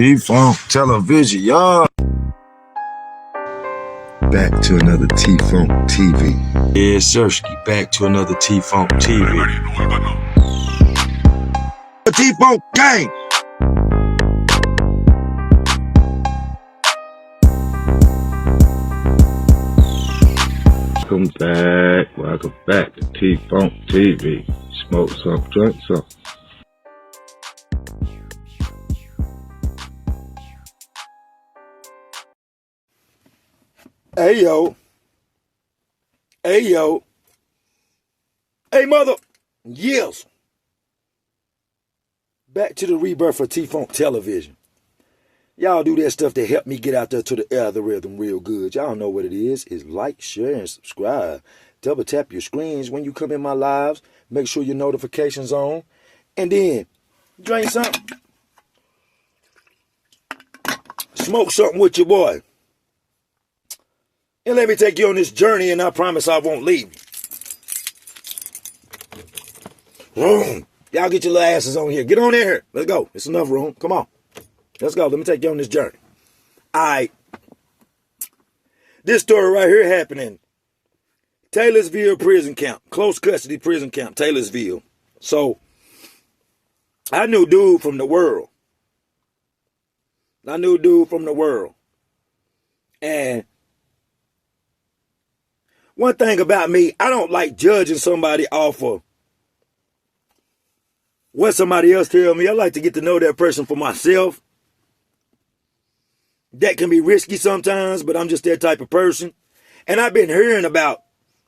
T-Funk Television, y'all. Back to another T-Funk TV. Yeah, Sirski, back to another T-Funk TV. The T-Funk gang. Welcome back to T-Funk TV. Smoke some, drink some. Hey yo. Hey mother. Yes. Back to the rebirth of T-Funk Television. Y'all do that stuff to help me get out there to the algorithm real good. Y'all know what it is. It's like, share, and subscribe. Double tap your screens when you come in my lives. Make sure your notifications on. And then drink something. Smoke something with your boy. And let me take you on this journey, and I promise I won't leave you. Y'all get your little asses on here. Get on in here. Let's go. It's enough room. Come on. Let's go. Let me take you on this journey. All right. This story right here happening. Taylorsville prison camp. Close custody prison camp. Taylorsville. So, I knew dude from the world. And one thing about me, I don't like judging somebody off of what somebody else tell me. I like to get to know that person for myself. That can be risky sometimes, but I'm just that type of person. And I've been hearing about,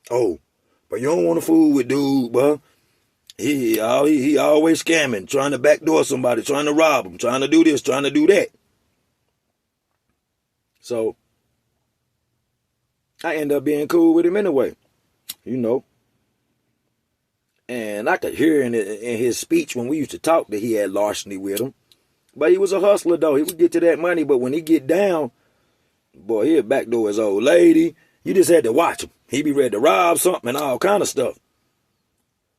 but you don't want to fool with dude, bro. He always scamming, trying to backdoor somebody, trying to rob them, trying to do this, trying to do that. So I end up being cool with him anyway, And I could hear in his speech when we used to talk that he had larceny with him. But he was a hustler, though. He would get to that money, but when he get down, boy, he'd backdoor his old lady. You just had to watch him. He'd be ready to rob something and all kind of stuff.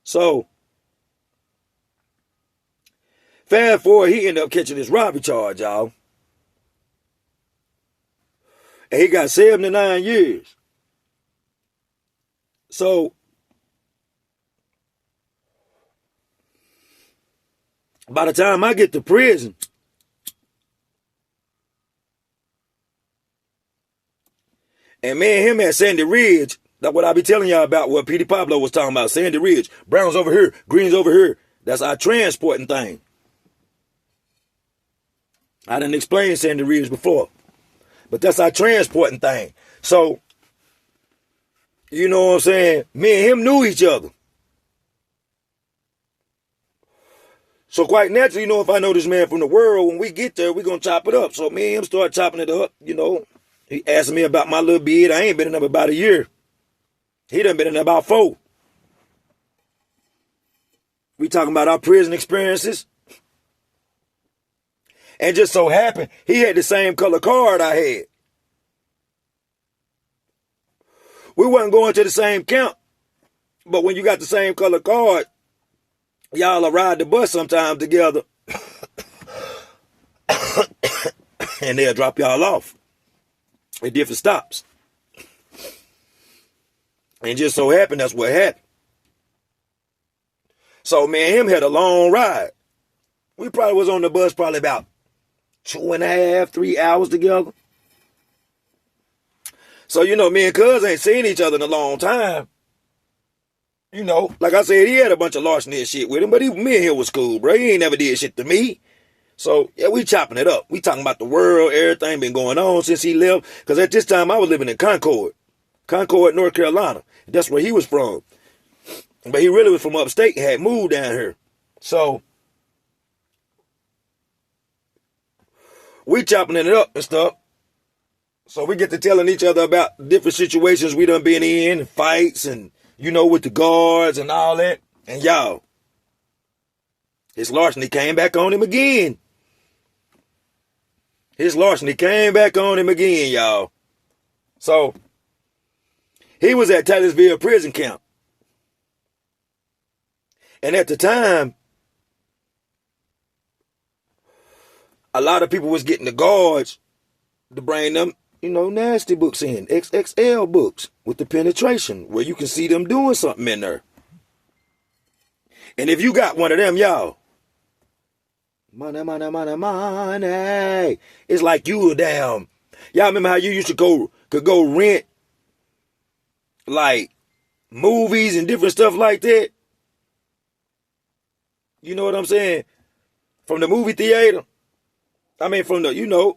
So, fast forward, he ended up catching this robbery charge, y'all. And he got 79 years. So, by the time I get to prison, and me and him at Sandy Ridge, that's what I be telling y'all about what Petey Pablo was talking about. Sandy Ridge, Brown's over here, Green's over here. That's our transporting thing. I didn't explain Sandy Ridge before, but that's our transporting thing. So, you know what I'm saying? Me and him knew each other. So quite naturally, if I know this man from the world, when we get there, we're going to chop it up. So me and him start chopping it up, He asked me about my little bid. I ain't been in there about a year. He done been in there about 4. We talking about our prison experiences. And just so happened, he had the same color card I had. We wasn't going to the same camp. But when you got the same color card, y'all will ride the bus sometime together. And they'll drop y'all off at different stops. And just so happened, that's what happened. So me and him had a long ride. We probably was on the bus probably about 2.5, 3 hours together. So, me and Cuz ain't seen each other in a long time. Like I said, he had a bunch of larceny and shit with him, but me and him was cool, bro. He ain't never did shit to me. So, yeah, we chopping it up. We talking about the world, everything been going on since he left. Because at this time, I was living in Concord, North Carolina. That's where he was from. But he really was from upstate and had moved down here. So, we chopping it up and stuff. So, we get to telling each other about different situations we done been in, fights and, with the guards and all that. And y'all, his larceny came back on him again. Y'all. So, he was at Taylorsville prison camp. And at the time, a lot of people was getting the guards to bring them, nasty books in, XXL books with the penetration, where you can see them doing something in there. And if you got one of them, y'all, money, money, money, money. It's like you were down. Y'all remember how you used to could go rent like movies and different stuff like that? You know what I'm saying? From the movie theater. I mean, from the,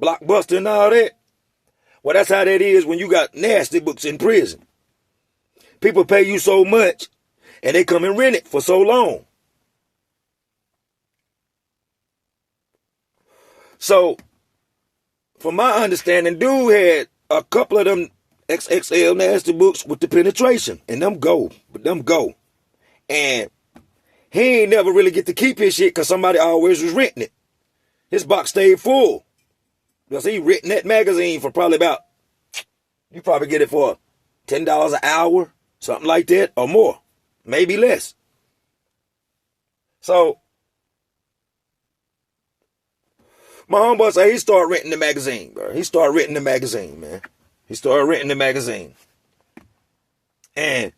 Blockbuster and all that. Well, that's how that is when you got nasty books in prison. People pay you so much, and they come and rent it for so long. So, from my understanding, dude had a couple of them XXL nasty books with the penetration, and them go. And he ain't never really get to keep his shit because somebody always was renting it. His box stayed full. Because he renting that magazine for probably you probably get it for $10 an hour, something like that, or more, maybe less. So, my homeboy said he started renting the magazine, bro. He started renting the magazine, man. He started renting the magazine. And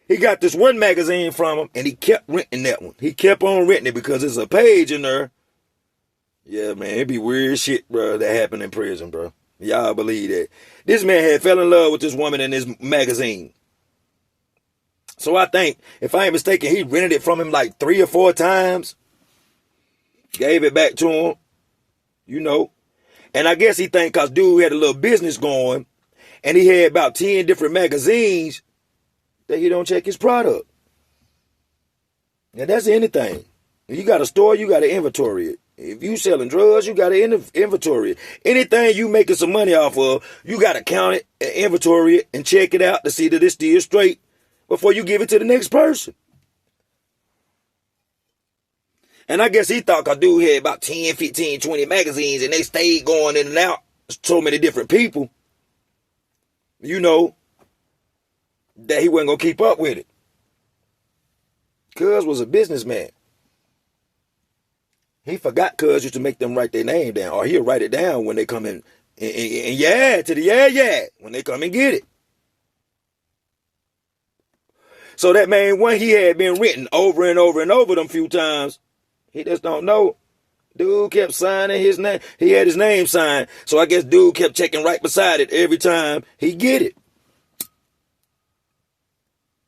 he got this one magazine from him, and he kept renting that one. He kept on renting it because there's a page in there. Yeah, man, it be weird shit, bro, that happened in prison, bro. Y'all believe that. This man had fell in love with this woman in this magazine. So I think, if I ain't mistaken, he rented it from him like 3 or 4 times. Gave it back to him, And I guess he think because dude had a little business going, and he had about 10 different magazines, that he don't check his product. And that's anything. If you got a store, you got to inventory it. If you selling drugs, you got to inventory it. Anything you making some money off of, you got to count it and inventory it and check it out to see that it's still straight before you give it to the next person. And I guess he thought a dude had about 10, 15, 20 magazines and they stayed going in and out. So many different people. That he wasn't going to keep up with it. Cuz was a businessman. He forgot Cuz used to make them write their name down. Or he'll write it down when they come in. And yeah, to the yeah. When they come and get it. So that man, when he had been written over and over and over them few times, he just don't know. Dude kept signing his name. He had his name signed. So I guess dude kept checking right beside it every time he get it.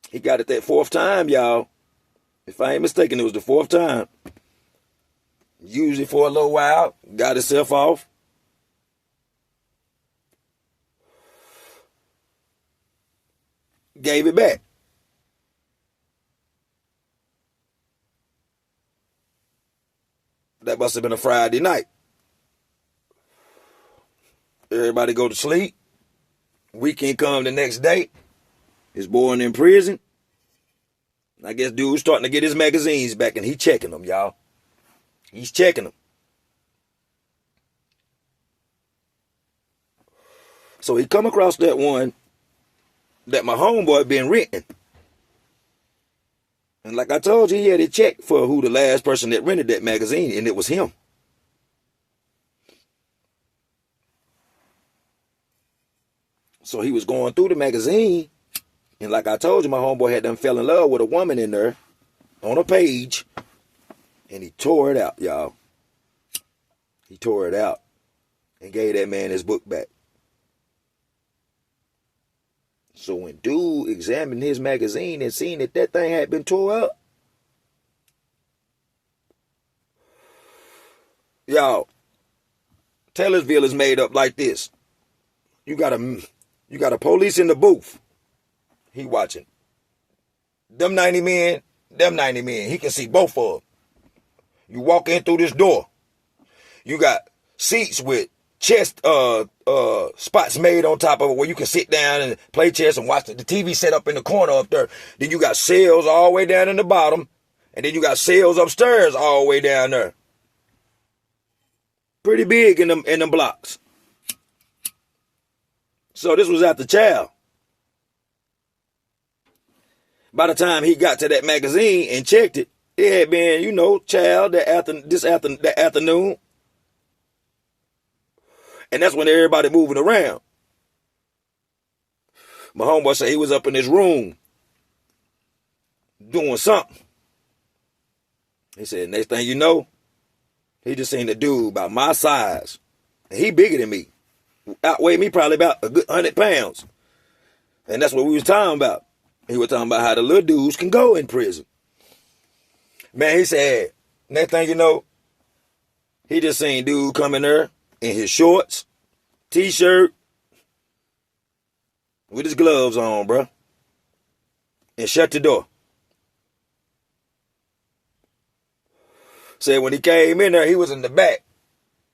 He got it that 4th time, y'all. If I ain't mistaken, it was the 4th time. Used it for a little while. Got himself off. Gave it back. That must have been a Friday night. Everybody go to sleep. Weekend come the next day. His boy in prison. I guess dude's starting to get his magazines back and he checking them, y'all. He's checking them. So he come across that one that my homeboy been renting. And like I told you, he had it checked for who the last person that rented that magazine, and it was him. So he was going through the magazine, and like I told you, my homeboy had done fell in love with a woman in there on a page, and he tore it out, y'all. He tore it out and gave that man his book back. So when dude examined his magazine and seen that thing had been tore up, y'all, Taylorsville is made up like this. You got a police in the booth. He watching. Them 90 men. He can see both of them. You walk in through this door. You got seats with chest spots made on top of it where you can sit down and play chess and watch the TV set up in the corner up there. Then you got cells all the way down in the bottom. And then you got cells upstairs all the way down there. Pretty big in them blocks. So this was after child. By the time he got to that magazine and checked it, It had been, child that afternoon. And that's when everybody moving around. My homeboy said he was up in his room doing something. He said, next thing you know, he just seen a dude about my size. And he bigger than me. Outweighed me probably about a good 100 pounds. And that's what we was talking about. He was talking about how the little dudes can go in prison. Man, he said, next thing you know, he just seen dude come in there in his shorts, t-shirt, with his gloves on, bro. And shut the door. Said when he came in there, he was in the back.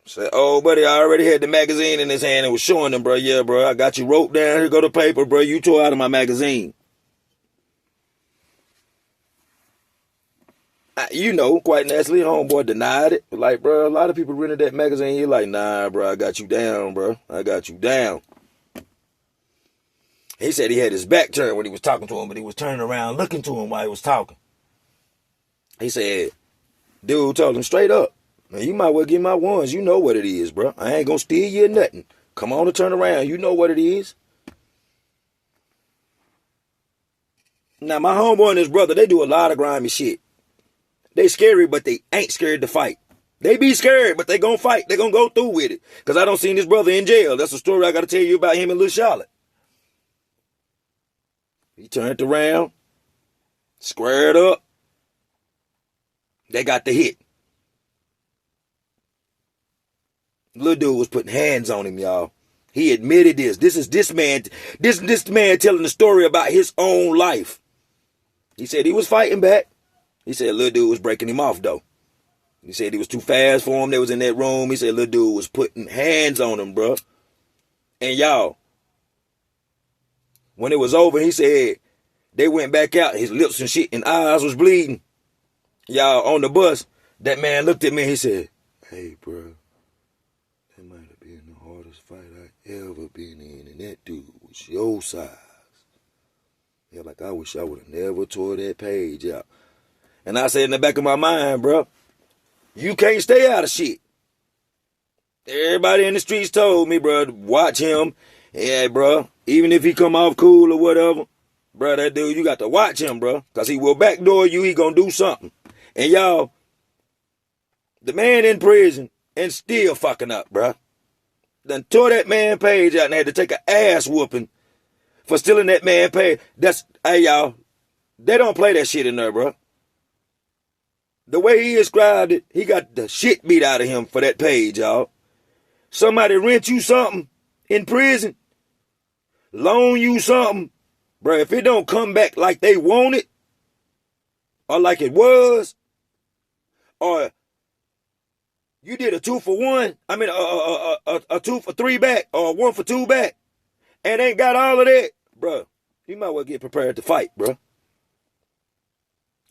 Said, oh, buddy, I already had the magazine in his hand and was showing him, bro. Yeah, bro, I got you wrote down. Here go the paper, bro. You tore out of my magazine. Quite naturally, homeboy denied it. Like, bro, a lot of people rented that magazine. He like, nah, bro, I got you down, bro. I got you down. He said he had his back turned when he was talking to him, but he was turning around looking to him while he was talking. He said, dude told him straight up, man, you might well get my ones. You know what it is, bro. I ain't gonna steal you or nothing. Come on and turn around. You know what it is. Now, my homeboy and his brother, they do a lot of grimy shit. They scary, but they ain't scared to fight. They be scared, but they gonna fight. They gonna go through with it. Because I don't seen his brother in jail. That's a story I gotta tell you about him and Little Charlotte. He turned around, squared up. They got the hit. Little dude was putting hands on him, y'all. He admitted this. This is this man telling the story about his own life. He said he was fighting back. He said little dude was breaking him off, though. He said he was too fast for him. They was in that room. He said little dude was putting hands on him, bro. And y'all, when it was over, he said they went back out. His lips and shit and eyes was bleeding. Y'all, on the bus, that man looked at me and he said, hey, bro, that might have been the hardest fight I ever been in. And that dude was your size. Yeah, like I wish I would have never tore that page out. And I said in the back of my mind, bro, you can't stay out of shit. Everybody in the streets told me, bro, watch him. Yeah, bro, even if he come off cool or whatever, bro, that dude, you got to watch him, bro. Because he will backdoor you. He going to do something. And y'all, the man in prison and still fucking up, bro. Done tore that man page out and had to take an ass whooping for stealing that man page. Hey, y'all, they don't play that shit in there, bro. The way he described it, he got the shit beat out of him for that page, y'all. Somebody rent you something in prison, loan you something, bro. If it don't come back like they want it, or like it was, or you did a 2-for-1, a 2-for-3 back, or a 1-for-2 back, and ain't got all of that, bro, you might well get prepared to fight, bro.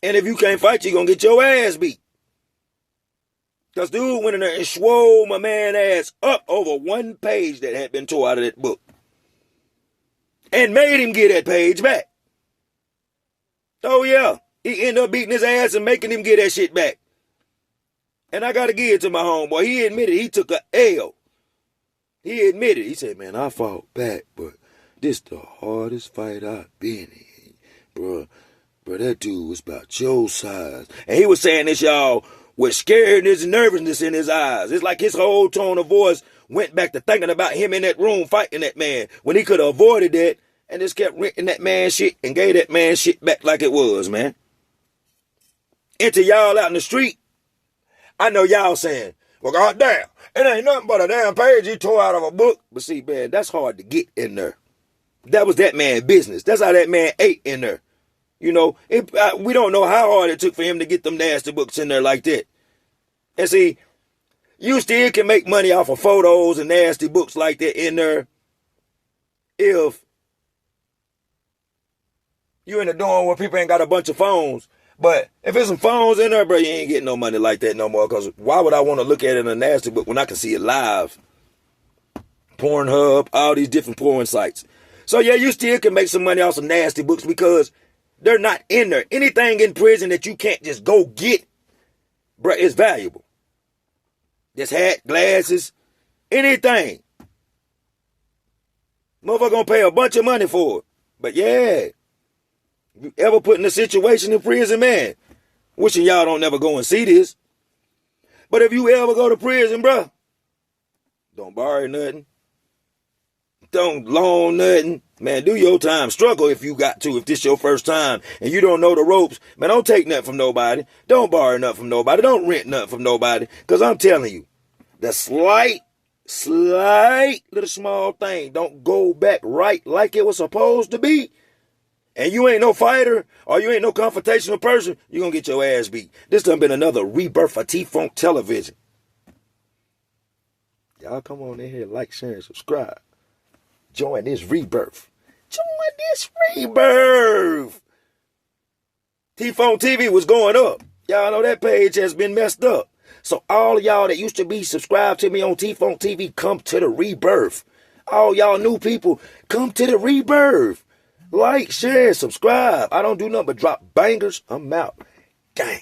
And if you can't fight, you're going to get your ass beat. Because dude went in there and swole my man ass up over one page that had been tore out of that book. And made him get that page back. Oh, yeah. He ended up beating his ass and making him get that shit back. And I got to give it to my homeboy. He admitted he took a L. He admitted. He said, man, I fought back, but this the hardest fight I've been in, bro. Bro, that dude was about your size. And he was saying this, y'all, with scaredness and nervousness in his eyes. It's like his whole tone of voice went back to thinking about him in that room fighting that man when he could have avoided that and just kept renting that man shit and gave that man shit back like it was, man. And to y'all out in the street, I know y'all saying, well, goddamn, it ain't nothing but a damn page he tore out of a book. But see, man, that's hard to get in there. That was that man's business. That's how that man ate in there. You know, we don't know how hard it took for him to get them nasty books in there like that. And see, you still can make money off of photos and nasty books like that in there if you in a dorm where people ain't got a bunch of phones. But if there's some phones in there, bro, you ain't getting no money like that no more. Because why would I want to look at it in a nasty book when I can see it live? Pornhub, all these different porn sites. So, yeah, you still can make some money off some nasty books because They're not in there. Anything in prison that you can't just go get, bruh, is valuable. This hat, glasses, anything. Motherfucker gonna pay a bunch of money for it. But yeah, if you ever put in a situation in prison, man, wishing y'all don't never go and see this. But if you ever go to prison, bruh, don't borrow nothing. Don't loan nothing. Man, do your time. Struggle if you got to. If this your first time and you don't know the ropes, man, don't take nothing from nobody. Don't borrow nothing from nobody. Don't rent nothing from nobody. Because I'm telling you, the slight little small thing don't go back right like it was supposed to be. And you ain't no fighter or you ain't no confrontational person, you're going to get your ass beat. This done been another rebirth of T-Funk Television. Y'all come on in here, like, share, and subscribe. Join this rebirth. Join this rebirth. T-Funk TV was going up. Y'all know that page has been messed up. So all of y'all that used to be subscribed to me on T-Funk TV, come to the rebirth. All y'all new people, come to the rebirth. Like, share, subscribe. I don't do nothing but drop bangers. I'm out. Gang.